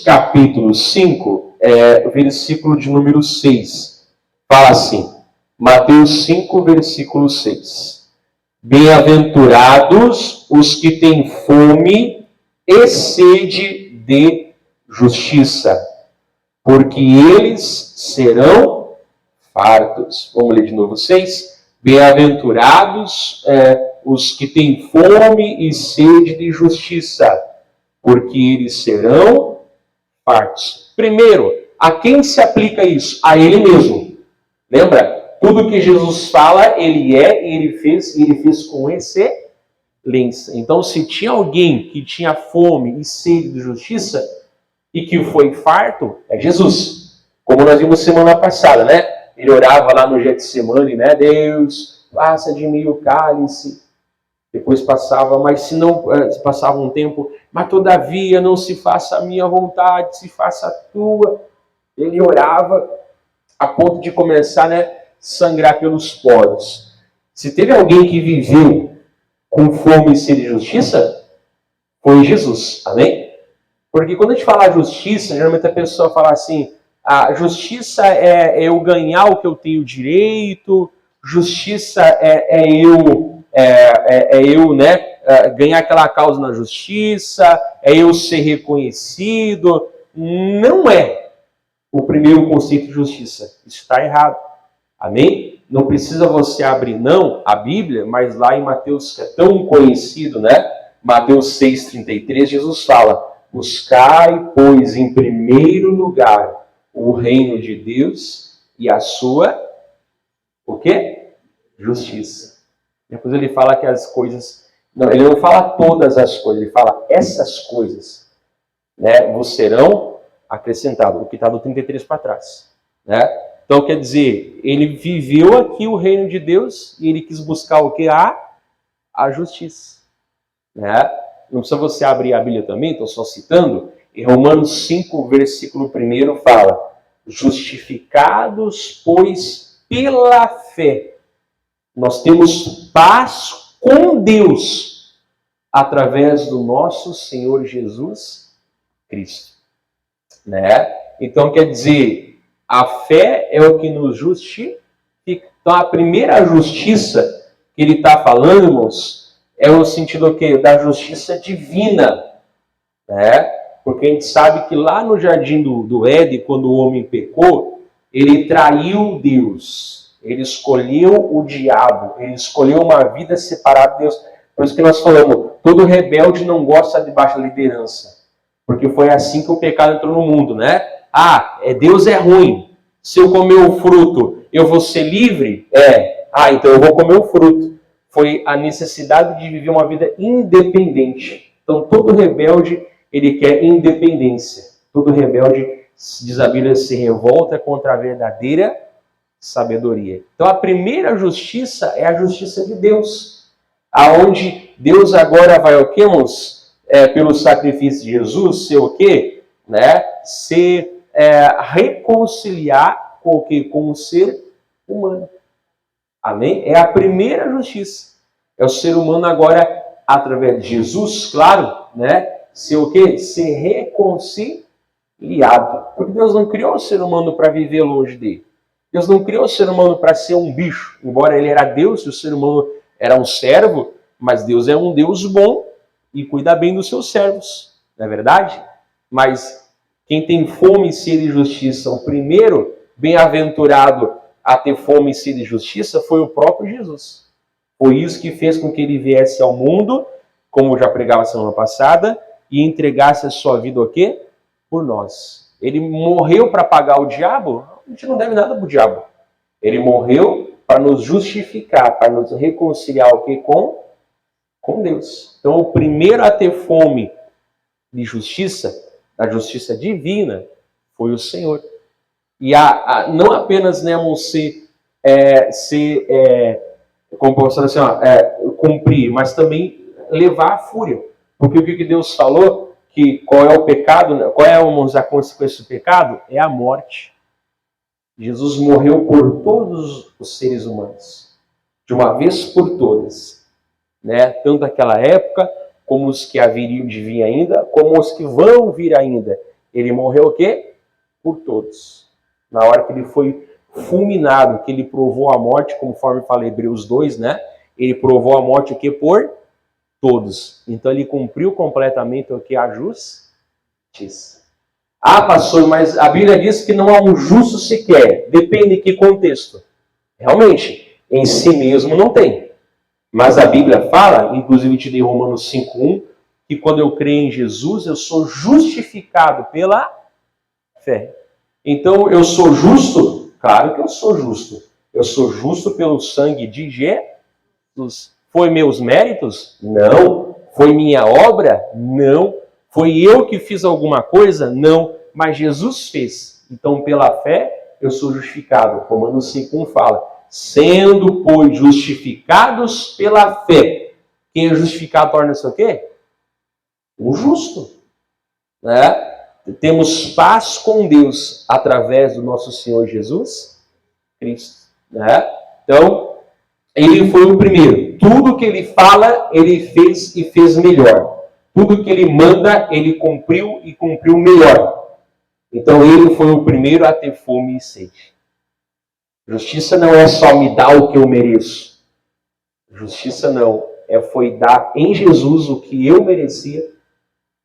capítulo 5, versículo de número 6. Fala assim, Mateus 5, versículo 6. Bem-aventurados os que têm fome e sede de justiça, porque eles serão fartos. Vamos ler de novo 6. Bem-aventurados os que têm fome e sede de justiça, porque eles serão fartos. Primeiro, a quem se aplica isso? A ele mesmo. Lembra? Tudo que Jesus fala, ele é e ele fez com excelência. Então, se tinha alguém que tinha fome e sede de justiça e que foi farto, é Jesus. Como nós vimos semana passada, né? Ele orava lá no Getsemane, né? Deus, passa de mim o cálice. Depois passava, mas se não passava um tempo, mas todavia não se faça a minha vontade, se faça a tua. Ele orava a ponto de começar, né, sangrar pelos poros. Se teve alguém que viveu com fome e sede de justiça, foi Jesus. Amém? Porque quando a gente fala justiça, geralmente a pessoa fala assim, a justiça é eu ganhar o que eu tenho direito, justiça é eu, né, ganhar aquela causa na justiça, é eu ser reconhecido. Não é o primeiro conceito de justiça. Isso está errado. Amém? Não precisa você abrir, não, a Bíblia, mas lá em Mateus, que é tão conhecido, né? Mateus 6,33, Jesus fala, buscai, pois, em primeiro lugar o reino de Deus e a sua, o quê? Justiça. Depois ele fala que as coisas, não, ele não fala todas as coisas, ele fala essas coisas, né, vos serão acrescentadas, o que está do 33 para trás, né? Então, quer dizer, ele viveu aqui o reino de Deus e ele quis buscar o que? A justiça, né? Não precisa você abrir a Bíblia também, estou só citando, em Romanos 5, versículo 1 fala, justificados, pois, pela fé, nós temos paz com Deus através do nosso Senhor Jesus Cristo, né? Então, quer dizer, a fé é o que nos justifica. Então, a primeira justiça que ele está falando, irmãos, é o sentido que da justiça divina, né? Porque a gente sabe que lá no jardim do Éden, quando o homem pecou, ele traiu Deus. Ele escolheu o diabo, ele escolheu uma vida separada de Deus. Por isso que nós falamos, todo rebelde não gosta de baixa liderança. Porque foi assim que o pecado entrou no mundo, né? Deus é ruim. Se eu comer o fruto, eu vou ser livre? Então eu vou comer o fruto. Foi a necessidade de viver uma vida independente. Então todo rebelde, ele quer independência. Todo rebelde, diz a Bíblia, se revolta contra a verdadeira sabedoria. Então a primeira justiça é a justiça de Deus, aonde Deus agora vai o quê, irmãos? Pelo sacrifício de Jesus, ser o quê? Né? Reconciliar com o quê? Com o ser humano. Amém? É a primeira justiça. É o ser humano agora, através de Jesus, claro, né? Ser o quê? Ser reconciliado. Porque Deus não criou o ser humano para viver longe dele. Deus não criou o ser humano para ser um bicho. Embora ele era Deus e o ser humano era um servo, mas Deus é um Deus bom e cuida bem dos seus servos. Não é verdade? Mas quem tem fome e sede de justiça, o primeiro bem-aventurado a ter fome e sede de justiça foi o próprio Jesus. Foi isso que fez com que ele viesse ao mundo, como eu já pregava semana passada, e entregasse a sua vida o quê? Por nós. Ele morreu para pagar o diabo? A gente não deve nada para o diabo. Ele morreu para nos justificar, para nos reconciliar o quê? Com Deus. Então, o primeiro a ter fome de justiça, da justiça divina, foi o Senhor. E não apenas, né, como posso dizer assim, cumprir, mas também levar a fúria. Porque o que Deus falou, que qual é o pecado, qual é a consequência do pecado? É a morte. Jesus morreu por todos os seres humanos, de uma vez por todas, né? Tanto aquela época, como os que haveriam de vir ainda, como os que vão vir ainda. Ele morreu o quê? Por todos. Na hora que ele foi fulminado, que ele provou a morte, conforme fala Hebreus 2, né? Ele provou a morte o quê? Por todos. Então ele cumpriu completamente o que? A justiça. Ah, pastor, mas a Bíblia diz que não há um justo sequer. Depende de que contexto. Realmente, em si mesmo não tem. Mas a Bíblia fala, inclusive te dei Romanos 5:1, que quando eu creio em Jesus, eu sou justificado pela fé. Então, eu sou justo? Claro que eu sou justo. Eu sou justo pelo sangue de Jesus. Foi meus méritos? Não. Foi minha obra? Não. Foi eu que fiz alguma coisa? Não. Mas Jesus fez. Então, pela fé, eu sou justificado. Romanos 5:1 fala: sendo, pois, justificados pela fé. Quem é justificado torna-se o quê? Um justo. Né? Temos paz com Deus através do nosso Senhor Jesus Cristo. Né? Então, ele foi o primeiro. Tudo que ele fala, ele fez e fez melhor. Tudo que ele manda, ele cumpriu e cumpriu melhor. Então, ele foi o primeiro a ter fome e sede. Justiça não é só me dar o que eu mereço. Justiça não. Foi dar em Jesus o que eu merecia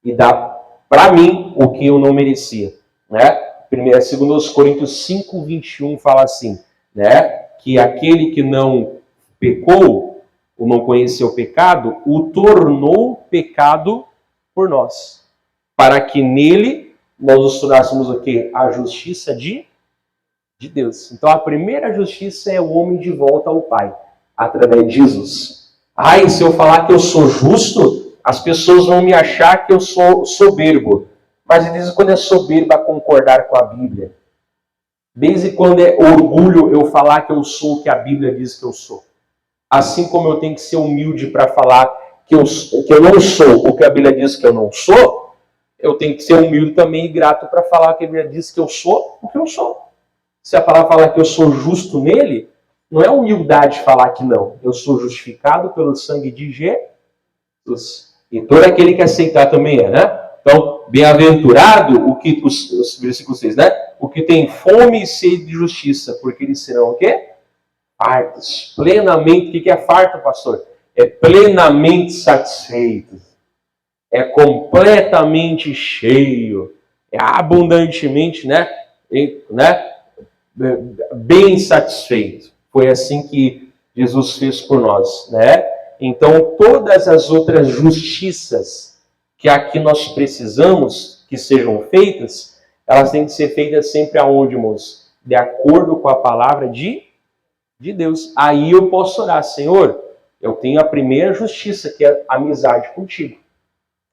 e dar para mim o que eu não merecia. Né? 2 Coríntios 5:21 fala assim, né? Que aquele que não pecou, ou não conheceu o pecado, o tornou pecado por nós. Para que nele nós nos tornássemos o quê? A justiça de Deus. Então a primeira justiça é o homem de volta ao Pai, através de Jesus. Ai, se eu falar que eu sou justo, as pessoas vão me achar que eu sou soberbo. Mas de vez em quando é soberba concordar com a Bíblia. Desde quando é orgulho eu falar que eu sou o que a Bíblia diz que eu sou. Assim como eu tenho que ser humilde para falar que eu não sou o que a Bíblia diz que eu não sou, eu tenho que ser humilde também e grato para falar que a Bíblia diz que eu sou o que eu sou. Se a palavra fala que eu sou justo nele, não é humildade falar que não. Eu sou justificado pelo sangue de Jesus. E todo aquele que aceitar também é, né? Então, bem-aventurado os versículos 6, né? O que tem fome e sede de justiça, porque eles serão o quê? Fartos. Plenamente. O que é farto, pastor? É plenamente satisfeito. É completamente cheio. É abundantemente, né? Bem satisfeito. Foi assim que Jesus fez por nós, né? Então, todas as outras justiças que aqui nós precisamos que sejam feitas, elas têm que ser feitas sempre aonde, irmãos? De acordo com a palavra de Deus. Aí eu posso orar, Senhor, eu tenho a primeira justiça, que é a amizade contigo.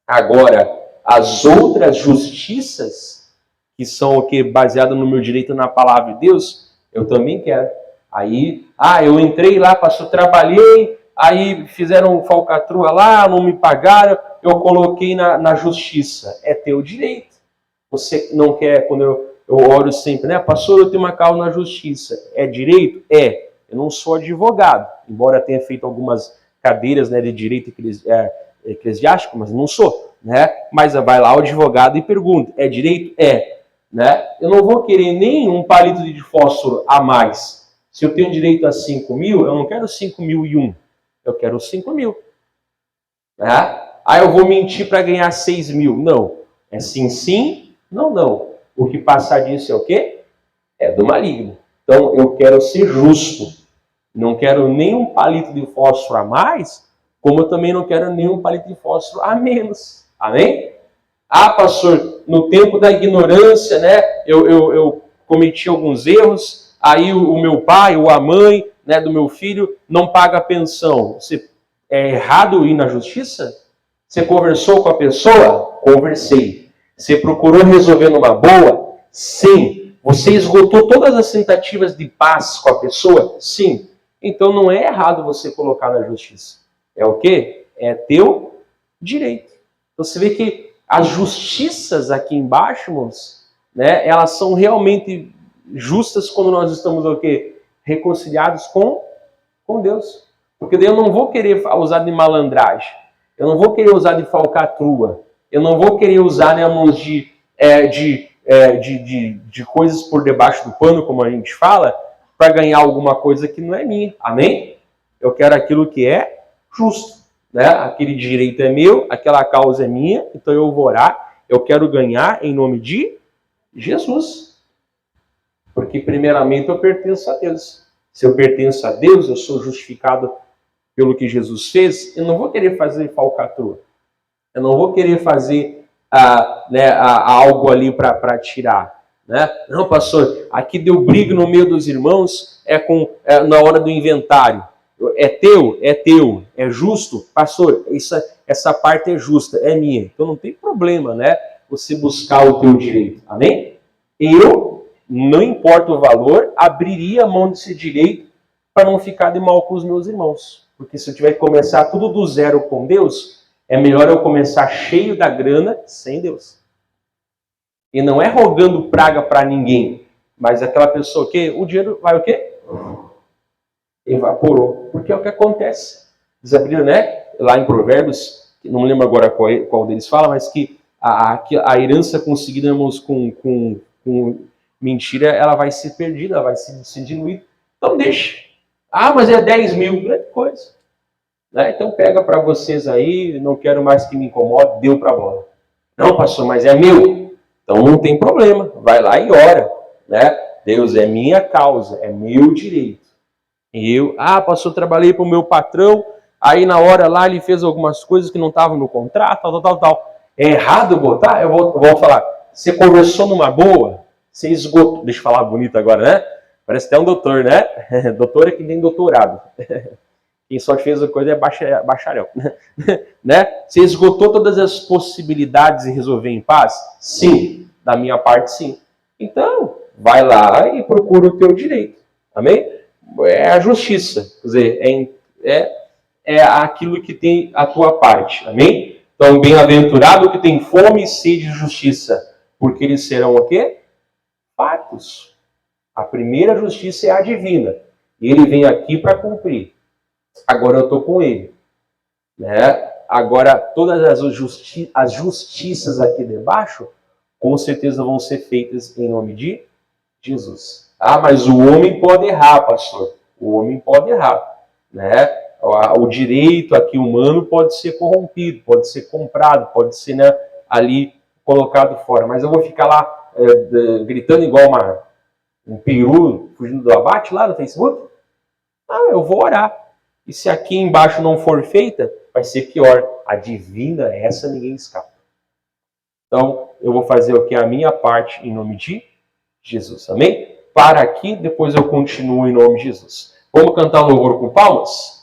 Agora, as outras justiças, que são o que baseadas no meu direito na palavra de Deus, eu também quero. Aí, eu entrei lá, pastor, trabalhei, aí fizeram falcatrua lá, não me pagaram, eu coloquei na justiça. É teu direito. Você não quer, quando eu oro sempre, né? Pastor, eu tenho uma causa na justiça. É direito? É. Eu não sou advogado, embora tenha feito algumas cadeiras, né, de direito eclesiástico, mas não sou, né? Mas vai lá o advogado e pergunta, é direito? É. Né? Eu não vou querer nem um palito de fósforo a mais. Se eu tenho direito a 5.000, eu não quero 5.001. Eu quero 5.000. Né? Eu vou mentir para ganhar 6.000. Não. É sim, sim, não, não. O que passar disso é o quê? É do maligno. Então, eu quero ser justo. Não quero nenhum palito de fósforo a mais, como eu também não quero nenhum palito de fósforo a menos. Amém? Pastor, no tempo da ignorância, né, eu cometi alguns erros, aí o meu pai ou a mãe, né, do meu filho não paga a pensão. É errado ir na justiça? Você conversou com a pessoa? Conversei. Você procurou resolver numa boa? Sim. Você esgotou todas as tentativas de paz com a pessoa? Sim. Então não é errado você colocar na justiça. É o quê? É teu direito. Então você vê que as justiças aqui embaixo, irmãos, né, elas são realmente justas quando nós estamos o quê? Reconciliados com Deus. Porque daí eu não vou querer usar de malandragem. Eu não vou querer usar de falcatrua. Eu não vou querer usar, né, irmãos, de de coisas por debaixo do pano, como a gente fala, para ganhar alguma coisa que não é minha. Amém? Eu quero aquilo que é justo. Né? Aquele direito é meu, aquela causa é minha, então eu vou orar. Eu quero ganhar em nome de Jesus. Porque primeiramente eu pertenço a Deus. Se eu pertenço a Deus, eu sou justificado pelo que Jesus fez, eu não vou querer fazer falcatrua. Eu não vou querer fazer algo ali para tirar. Né? Não, pastor, aqui deu briga no meio dos irmãos, na hora do inventário. É teu, é justo, pastor, essa parte é justa, é minha. Então não tem problema, né? Você buscar o teu direito. Amém? Eu, não importa o valor, abriria a mão desse direito para não ficar de mal com os meus irmãos. Porque se eu tiver que começar tudo do zero com Deus, é melhor eu começar cheio da grana sem Deus. E não é rogando praga para ninguém, mas aquela pessoa que o dinheiro vai o quê? Evaporou. Porque é o que acontece. Diz a Bíblia, né? Lá em Provérbios, não lembro agora qual deles fala, mas que a herança conseguida com mentira, ela vai ser perdida, ela vai ser diluída. Então deixa. Ah, mas é 10 mil, grande coisa. Né? Então pega para vocês aí, não quero mais que me incomode, deu para a bola. Não, pastor, mas é meu. Então não tem problema, vai lá e ora. Né? Deus, é minha causa, é meu direito. Pastor, trabalhei para o meu patrão, aí na hora lá ele fez algumas coisas que não estavam no contrato, tal. É errado botar? Eu vou falar, você conversou numa boa, você esgotou, deixa eu falar bonito agora, né? Parece até um doutor, né? Doutor é que tem doutorado. Quem só fez a coisa é bacharel. Né? Você esgotou todas as possibilidades de resolver em paz? Sim. Da minha parte, sim. Então, vai lá e procura o teu direito. Amém? É a justiça. Quer dizer, é aquilo que tem a tua parte. Amém? Então, bem-aventurado que tem fome e sede de justiça, porque eles serão o quê? Fartos. A primeira justiça é a divina. E ele vem aqui para cumprir. Agora eu estou com ele. Né? Agora, todas as justiças aqui debaixo, com certeza vão ser feitas em nome de Jesus. Ah, mas o homem pode errar, pastor. O homem pode errar. Né? O direito aqui humano pode ser corrompido, pode ser comprado, pode ser, né, ali colocado fora. Mas eu vou ficar lá gritando igual um peru fugindo do abate lá no Facebook? Eu vou orar. E se aqui embaixo não for feita, vai ser pior. A divina, essa ninguém escapa. Então, eu vou fazer o que é a minha parte em nome de Jesus. Amém? Para aqui, depois eu continuo em nome de Jesus. Vamos cantar o louvor com palmas?